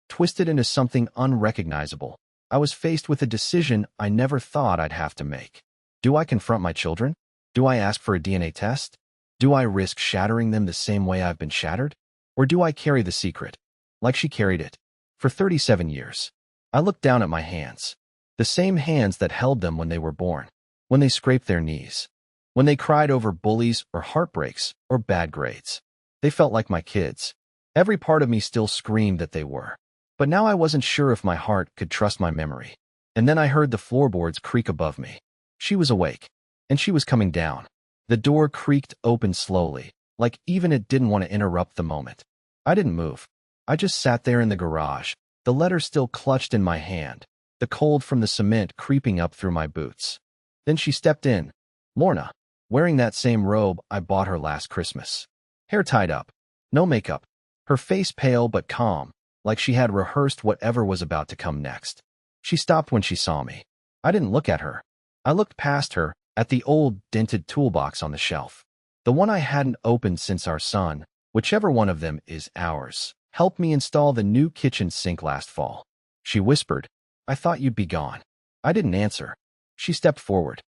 twisted into something unrecognizable, I was faced with a decision I never thought I'd have to make. Do I confront my children? Do I ask for a DNA test? Do I risk shattering them the same way I've been shattered? Or do I carry the secret, like she carried it, for 37 years? I looked down at my hands. The same hands that held them when they were born, when they scraped their knees, when they cried over bullies or heartbreaks or bad grades. They felt like my kids. Every part of me still screamed that they were. But now I wasn't sure if my heart could trust my memory. And then I heard the floorboards creak above me. She was awake. And she was coming down. The door creaked open slowly, like even it didn't want to interrupt the moment. I didn't move. I just sat there in the garage, the letter still clutched in my hand, the cold from the cement creeping up through my boots. Then she stepped in. Lorna, wearing that same robe I bought her last Christmas. Hair tied up. No makeup. Her face pale but calm, like she had rehearsed whatever was about to come next. She stopped when she saw me. I didn't look at her. I looked past her, at the old, dented toolbox on the shelf. The one I hadn't opened since our son, whichever one of them is ours, helped me install the new kitchen sink last fall. She whispered, I thought you'd be gone. I didn't answer. She stepped forward.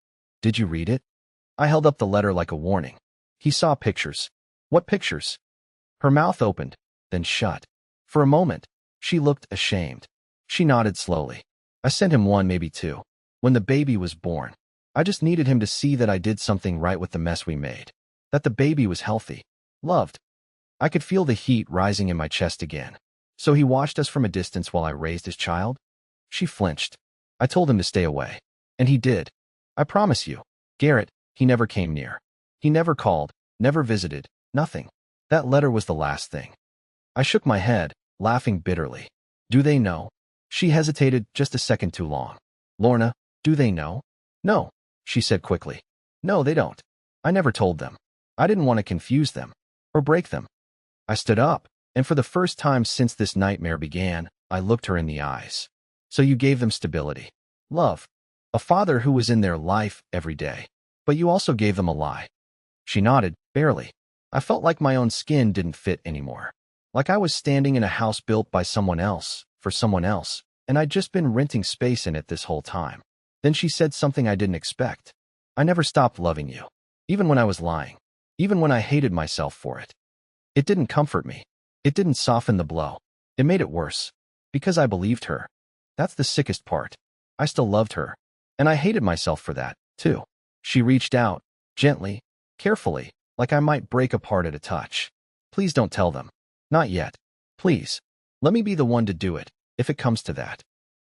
Did you read it? I held up the letter like a warning. He saw pictures. What pictures? Her mouth opened, then shut. For a moment, she looked ashamed. She nodded slowly. I sent him one, maybe two. When the baby was born, I just needed him to see that I did something right with the mess we made. That the baby was healthy. Loved. I could feel the heat rising in my chest again. So he watched us from a distance while I raised his child? She flinched. I told him to stay away. And he did. I promise you. Garrett, he never came near. He never called, never visited, nothing. That letter was the last thing. I shook my head, laughing bitterly. Do they know? She hesitated just a second too long. Lorna, do they know? No, she said quickly. No, they don't. I never told them. I didn't want to confuse them. Or break them. I stood up, and for the first time since this nightmare began, I looked her in the eyes. So you gave them stability. Love. A father who was in their life every day. But you also gave them a lie. She nodded, barely. I felt like my own skin didn't fit anymore. Like I was standing in a house built by someone else, for someone else, and I'd just been renting space in it this whole time. Then she said something I didn't expect. I never stopped loving you. Even when I was lying. Even when I hated myself for it. It didn't comfort me. It didn't soften the blow. It made it worse. Because I believed her. That's the sickest part. I still loved her. And I hated myself for that, too. She reached out, gently, carefully, like I might break apart at a touch. Please don't tell them. Not yet. Please. Let me be the one to do it, if it comes to that.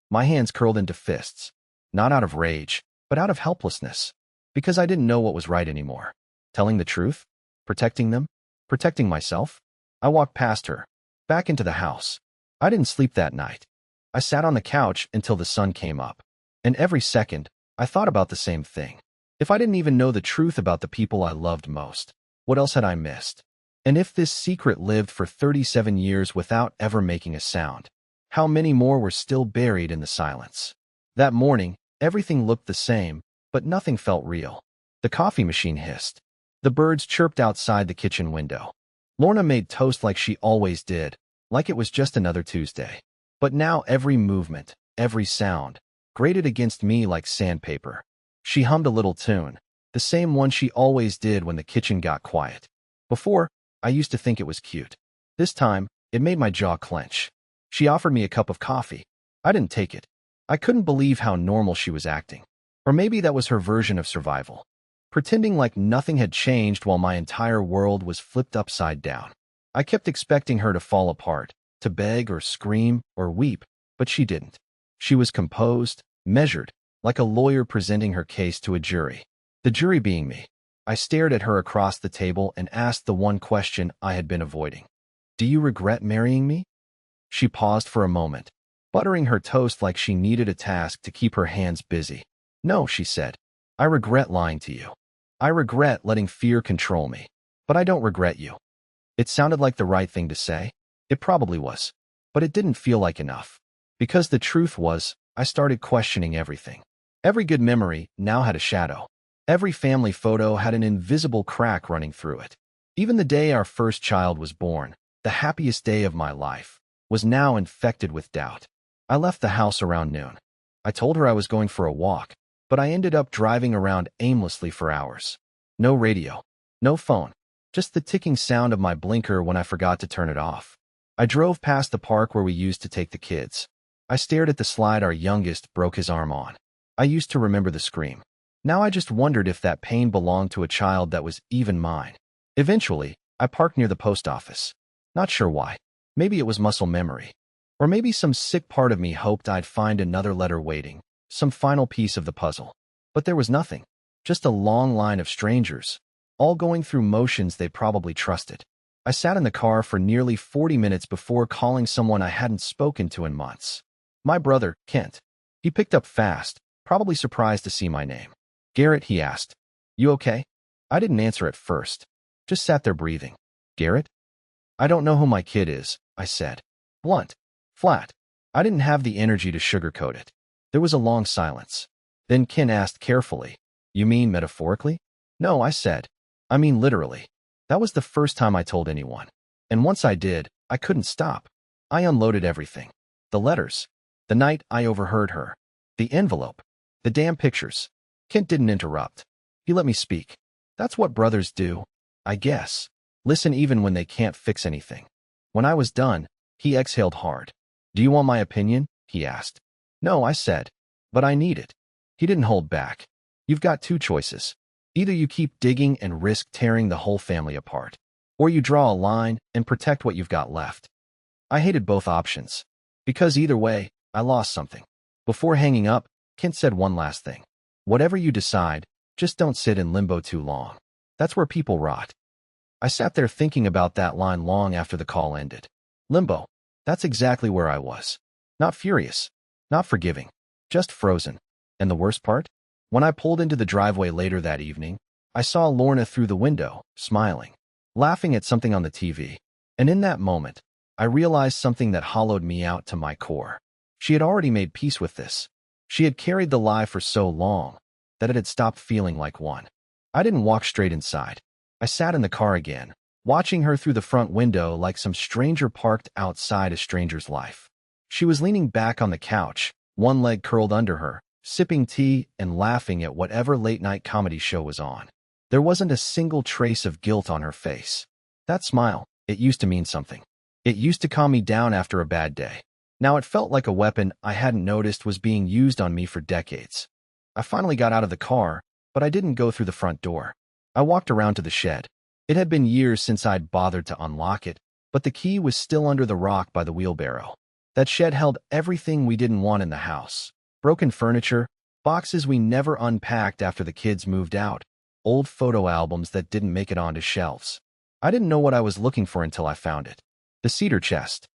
My hands curled into fists. Not out of rage, but out of helplessness. Because I didn't know what was right anymore. Telling the truth? Protecting them? Protecting myself? I walked past her. Back into the house. I didn't sleep that night. I sat on the couch until the sun came up. And every second, I thought about the same thing. If I didn't even know the truth about the people I loved most, what else had I missed? And if this secret lived for 37 years without ever making a sound, how many more were still buried in the silence? That morning, everything looked the same, but nothing felt real. The coffee machine hissed. The birds chirped outside the kitchen window. Lorna made toast like she always did, like it was just another Tuesday. But now every movement, every sound, grated against me like sandpaper. She hummed a little tune, the same one she always did when the kitchen got quiet. Before, I used to think it was cute. This time, it made my jaw clench. She offered me a cup of coffee. I didn't take it. I couldn't believe how normal she was acting. Or maybe that was her version of survival. Pretending like nothing had changed while my entire world was flipped upside down. I kept expecting her to fall apart, to beg or scream or weep, but she didn't. She was composed, measured, like a lawyer presenting her case to a jury. The jury being me. I stared at her across the table and asked the one question I had been avoiding. Do you regret marrying me? She paused for a moment, buttering her toast like she needed a task to keep her hands busy. No, she said. I regret lying to you. I regret letting fear control me. But I don't regret you. It sounded like the right thing to say. It probably was. But it didn't feel like enough. Because the truth was, I started questioning everything. Every good memory now had a shadow. Every family photo had an invisible crack running through it. Even the day our first child was born, the happiest day of my life, was now infected with doubt. I left the house around noon. I told her I was going for a walk, but I ended up driving around aimlessly for hours. No radio, no phone, just the ticking sound of my blinker when I forgot to turn it off. I drove past the park where we used to take the kids. I stared at the slide our youngest broke his arm on. I used to remember the scream. Now I just wondered if that pain belonged to a child that was even mine. Eventually, I parked near the post office. Not sure why. Maybe it was muscle memory. Or maybe some sick part of me hoped I'd find another letter waiting, some final piece of the puzzle. But there was nothing. Just a long line of strangers, all going through motions they probably trusted. I sat in the car for nearly 40 minutes before calling someone I hadn't spoken to in months. My brother, Kent. He picked up fast, probably surprised to see my name. Garrett, he asked. You okay? I didn't answer at first. Just sat there breathing. Garrett? I don't know who my kid is, I said. Blunt. Flat. I didn't have the energy to sugarcoat it. There was a long silence. Then Ken asked carefully. You mean metaphorically? No, I said. I mean literally. That was the first time I told anyone. And once I did, I couldn't stop. I unloaded everything. The letters. The night I overheard her. The envelope. The damn pictures. Kent didn't interrupt. He let me speak. That's what brothers do, I guess. Listen even when they can't fix anything. When I was done, he exhaled hard. Do you want my opinion? He asked. No, I said. But I need it. He didn't hold back. You've got two choices. Either you keep digging and risk tearing the whole family apart, or you draw a line and protect what you've got left. I hated both options. Because either way, I lost something. Before hanging up, Kent said one last thing. Whatever you decide, just don't sit in limbo too long. That's where people rot. I sat there thinking about that line long after the call ended. Limbo. That's exactly where I was. Not furious. Not forgiving. Just frozen. And the worst part? When I pulled into the driveway later that evening, I saw Lorna through the window, smiling, laughing at something on the TV. And in that moment, I realized something that hollowed me out to my core. She had already made peace with this. She had carried the lie for so long that it had stopped feeling like one. I didn't walk straight inside. I sat in the car again, watching her through the front window like some stranger parked outside a stranger's life. She was leaning back on the couch, one leg curled under her, sipping tea and laughing at whatever late-night comedy show was on. There wasn't a single trace of guilt on her face. That smile, it used to mean something. It used to calm me down after a bad day. Now it felt like a weapon I hadn't noticed was being used on me for decades. I finally got out of the car, but I didn't go through the front door. I walked around to the shed. It had been years since I'd bothered to unlock it, but the key was still under the rock by the wheelbarrow. That shed held everything we didn't want in the house. Broken furniture, boxes we never unpacked after the kids moved out, old photo albums that didn't make it onto shelves. I didn't know what I was looking for until I found it. The cedar chest.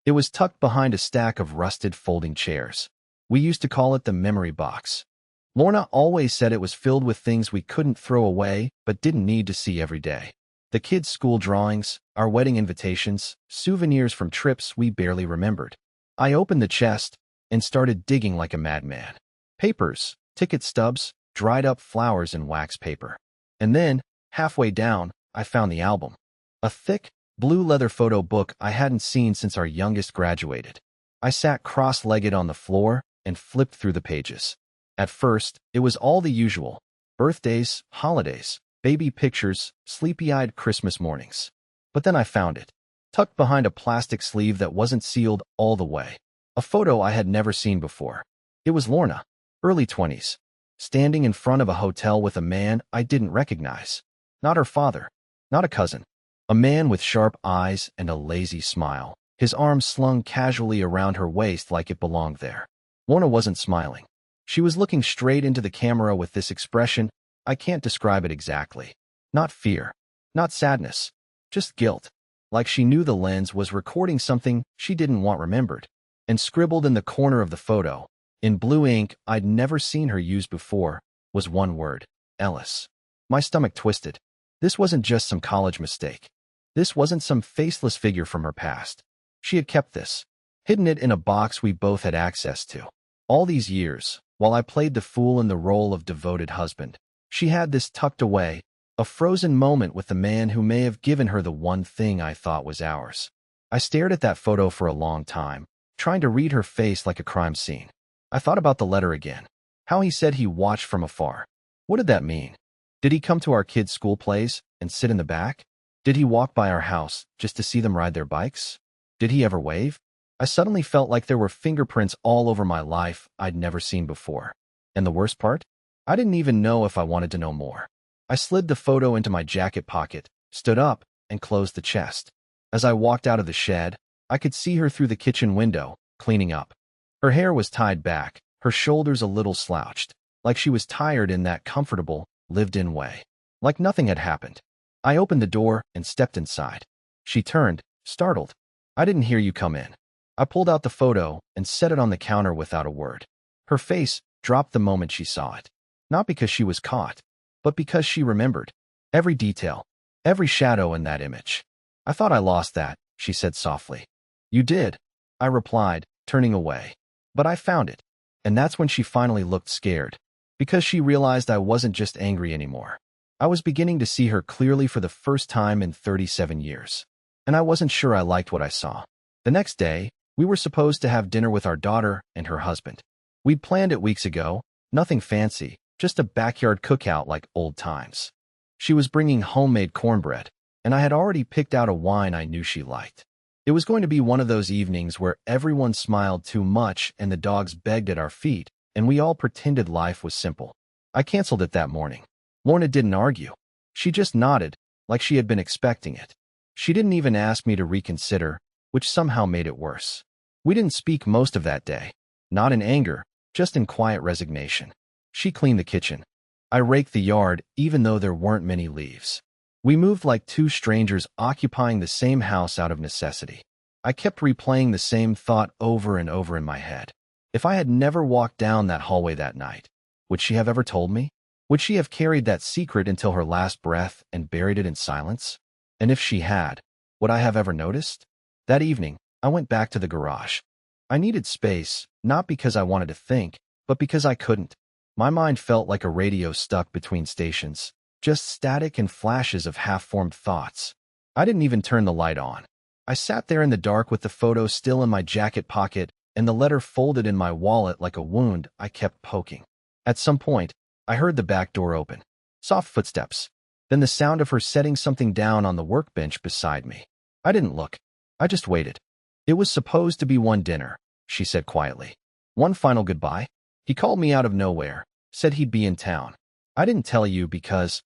It was tucked behind a stack of rusted folding chairs. We used to call it the memory box. Lorna always said it was filled with things we couldn't throw away but didn't need to see every day. The kids' school drawings, our wedding invitations, souvenirs from trips we barely remembered. I opened the chest and started digging like a madman. Papers, ticket stubs, dried up flowers and wax paper. And then, halfway down, I found the album. A thick, blue leather photo book I hadn't seen since our youngest graduated. I sat cross-legged on the floor and flipped through the pages. At first, it was all the usual. Birthdays, holidays, baby pictures, sleepy-eyed Christmas mornings. But then I found it, tucked behind a plastic sleeve that wasn't sealed all the way. A photo I had never seen before. It was Lorna, early 20s, standing in front of a hotel with a man I didn't recognize. Not her father, not a cousin. A man with sharp eyes and a lazy smile, his arms slung casually around her waist like it belonged there. Lorna wasn't smiling. She was looking straight into the camera with this expression. I can't describe it exactly. Not fear, not sadness, just guilt. Like she knew the lens was recording something she didn't want remembered. And scribbled in the corner of the photo, in blue ink I'd never seen her use before, was one word: Ellis. My stomach twisted. This wasn't just some college mistake. This wasn't some faceless figure from her past. She had kept this, hidden it in a box we both had access to. All these years, while I played the fool in the role of devoted husband, she had this tucked away, a frozen moment with the man who may have given her the one thing I thought was ours. I stared at that photo for a long time, trying to read her face like a crime scene. I thought about the letter again. How he said he watched from afar. What did that mean? Did he come to our kids' school plays and sit in the back? Did he walk by our house just to see them ride their bikes? Did he ever wave? I suddenly felt like there were fingerprints all over my life I'd never seen before. And the worst part? I didn't even know if I wanted to know more. I slid the photo into my jacket pocket, stood up, and closed the chest. As I walked out of the shed, I could see her through the kitchen window, cleaning up. Her hair was tied back, her shoulders a little slouched, like she was tired in that comfortable, lived-in way. Like nothing had happened. I opened the door and stepped inside. She turned, startled. I didn't hear you come in. I pulled out the photo and set it on the counter without a word. Her face dropped the moment she saw it. Not because she was caught, but because she remembered. Every detail, every shadow in that image. I thought I lost that, she said softly. You did, I replied, turning away. But I found it. And that's when she finally looked scared. Because she realized I wasn't just angry anymore. I was beginning to see her clearly for the first time in 37 years. And I wasn't sure I liked what I saw. The next day, we were supposed to have dinner with our daughter and her husband. We'd planned it weeks ago, nothing fancy, just a backyard cookout like old times. She was bringing homemade cornbread, and I had already picked out a wine I knew she liked. It was going to be one of those evenings where everyone smiled too much and the dogs begged at our feet, and we all pretended life was simple. I canceled it that morning. Lorna didn't argue. She just nodded, like she had been expecting it. She didn't even ask me to reconsider, which somehow made it worse. We didn't speak most of that day. Not in anger, just in quiet resignation. She cleaned the kitchen. I raked the yard, even though there weren't many leaves. We moved like two strangers occupying the same house out of necessity. I kept replaying the same thought over and over in my head. If I had never walked down that hallway that night, would she have ever told me? Would she have carried that secret until her last breath and buried it in silence? And if she had, would I have ever noticed? That evening, I went back to the garage. I needed space, not because I wanted to think, but because I couldn't. My mind felt like a radio stuck between stations. Just static and flashes of half-formed thoughts. I didn't even turn the light on. I sat there in the dark with the photo still in my jacket pocket and the letter folded in my wallet like a wound I kept poking. At some point, I heard the back door open. Soft footsteps. Then the sound of her setting something down on the workbench beside me. I didn't look. I just waited. It was supposed to be one dinner, she said quietly. One final goodbye. He called me out of nowhere, said he'd be in town. I didn't tell you because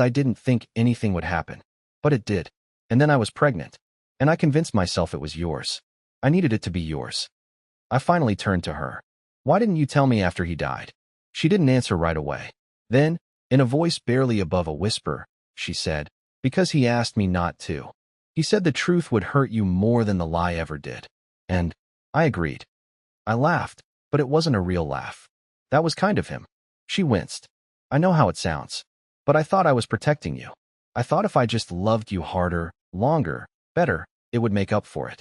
I didn't think anything would happen. But it did. And then I was pregnant. And I convinced myself it was yours. I needed it to be yours. I finally turned to her. Why didn't you tell me after he died? She didn't answer right away. Then, in a voice barely above a whisper, she said, because he asked me not to. He said the truth would hurt you more than the lie ever did. And I agreed. I laughed, but it wasn't a real laugh. That was kind of him. She winced. I know how it sounds. But I thought I was protecting you. I thought if I just loved you harder, longer, better, it would make up for it.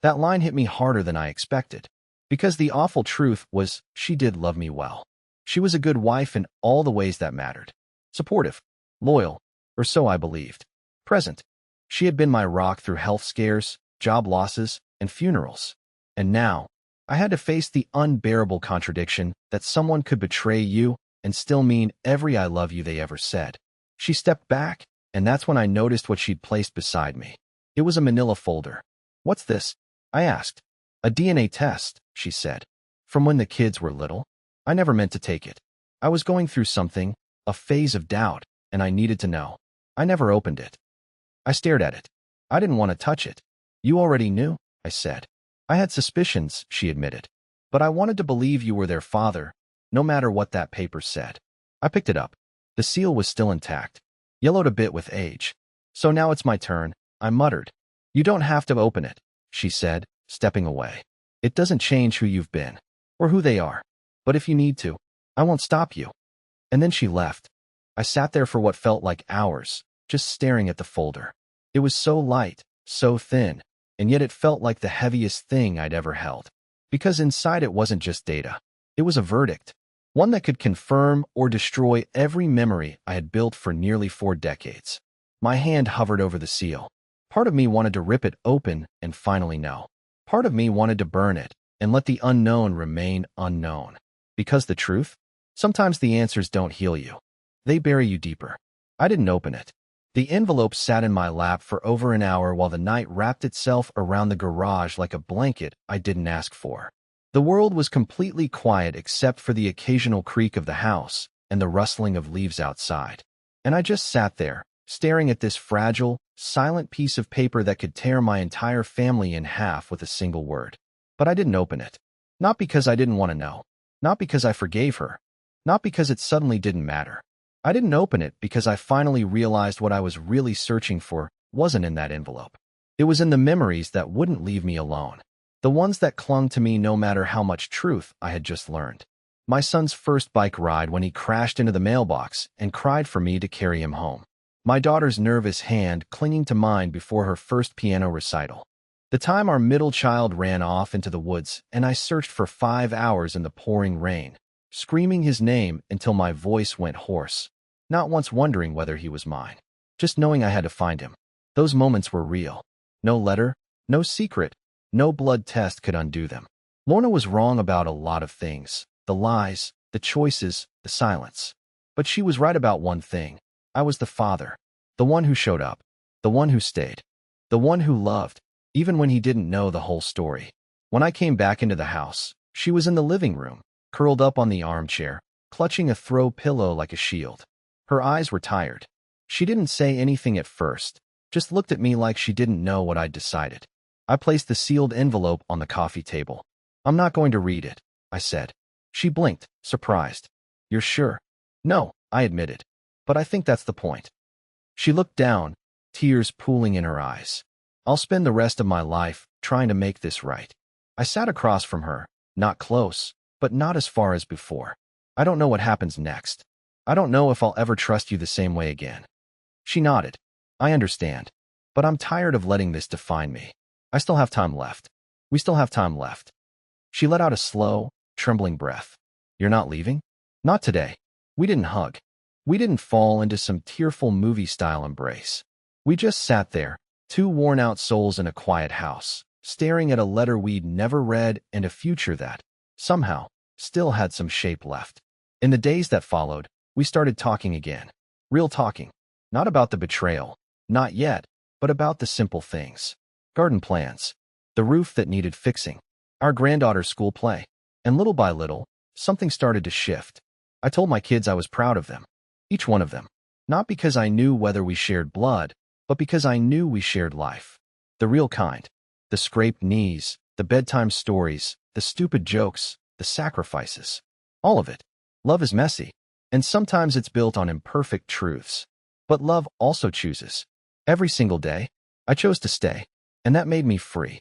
That line hit me harder than I expected. Because the awful truth was, she did love me well. She was a good wife in all the ways that mattered. Supportive, loyal, or so I believed. Present. She had been my rock through health scares, job losses, and funerals. And now, I had to face the unbearable contradiction that someone could betray you and still mean every I love you they ever said. She stepped back, and that's when I noticed what she'd placed beside me. It was a manila folder. What's this? I asked. A DNA test, she said. From when the kids were little. I never meant to take it. I was going through something, a phase of doubt, and I needed to know. I never opened it. I stared at it. I didn't want to touch it. You already knew, I said. I had suspicions, she admitted. But I wanted to believe you were their father, no matter what that paper said. I picked it up. The seal was still intact, yellowed a bit with age. So now it's my turn, I muttered. You don't have to open it, she said, stepping away. It doesn't change who you've been, or who they are. But if you need to, I won't stop you. And then she left. I sat there for what felt like hours, just staring at the folder. It was so light, so thin, and yet it felt like the heaviest thing I'd ever held. Because inside it wasn't just data. It was a verdict. One that could confirm or destroy every memory I had built for nearly 4 decades. My hand hovered over the seal. Part of me wanted to rip it open and finally know. Part of me wanted to burn it and let the unknown remain unknown. Because the truth? Sometimes the answers don't heal you. They bury you deeper. I didn't open it. The envelope sat in my lap for over an hour while the night wrapped itself around the garage like a blanket I didn't ask for. The world was completely quiet except for the occasional creak of the house and the rustling of leaves outside. And I just sat there, staring at this fragile, silent piece of paper that could tear my entire family in half with a single word. But I didn't open it. Not because I didn't want to know. Not because I forgave her. Not because it suddenly didn't matter. I didn't open it because I finally realized what I was really searching for wasn't in that envelope. It was in the memories that wouldn't leave me alone. The ones that clung to me no matter how much truth I had just learned. My son's first bike ride when he crashed into the mailbox and cried for me to carry him home. My daughter's nervous hand clinging to mine before her first piano recital. The time our middle child ran off into the woods and I searched for 5 hours in the pouring rain, screaming his name until my voice went hoarse, not once wondering whether he was mine, just knowing I had to find him. Those moments were real. No letter, no secret, no blood test could undo them. Lorna was wrong about a lot of things, the lies, the choices, the silence. But she was right about one thing. I was the father, the one who showed up, the one who stayed, the one who loved, even when he didn't know the whole story. When I came back into the house, she was in the living room, curled up on the armchair, clutching a throw pillow like a shield. Her eyes were tired. She didn't say anything at first, just looked at me like she didn't know what I'd decided. I placed the sealed envelope on the coffee table. I'm not going to read it, I said. She blinked, surprised. You're sure? No, I admitted. But I think that's the point. She looked down, tears pooling in her eyes. I'll spend the rest of my life trying to make this right. I sat across from her, not close, but not as far as before. I don't know what happens next. I don't know if I'll ever trust you the same way again. She nodded. I understand. But I'm tired of letting this define me. I still have time left. We still have time left. She let out a slow, trembling breath. You're not leaving? Not today. We didn't hug. We didn't fall into some tearful movie-style embrace. We just sat there, Two worn-out souls in a quiet house, staring at a letter we'd never read and a future that, somehow, still had some shape left. In the days that followed, we started talking again. Real talking. Not about the betrayal. Not yet, but about the simple things. Garden plans. The roof that needed fixing. Our granddaughter's school play. And little by little, something started to shift. I told my kids I was proud of them. Each one of them. Not because I knew whether we shared blood, but because I knew we shared life. The real kind. The scraped knees, the bedtime stories, the stupid jokes, the sacrifices. All of it. Love is messy, and sometimes it's built on imperfect truths. But love also chooses. Every single day, I chose to stay, and that made me free.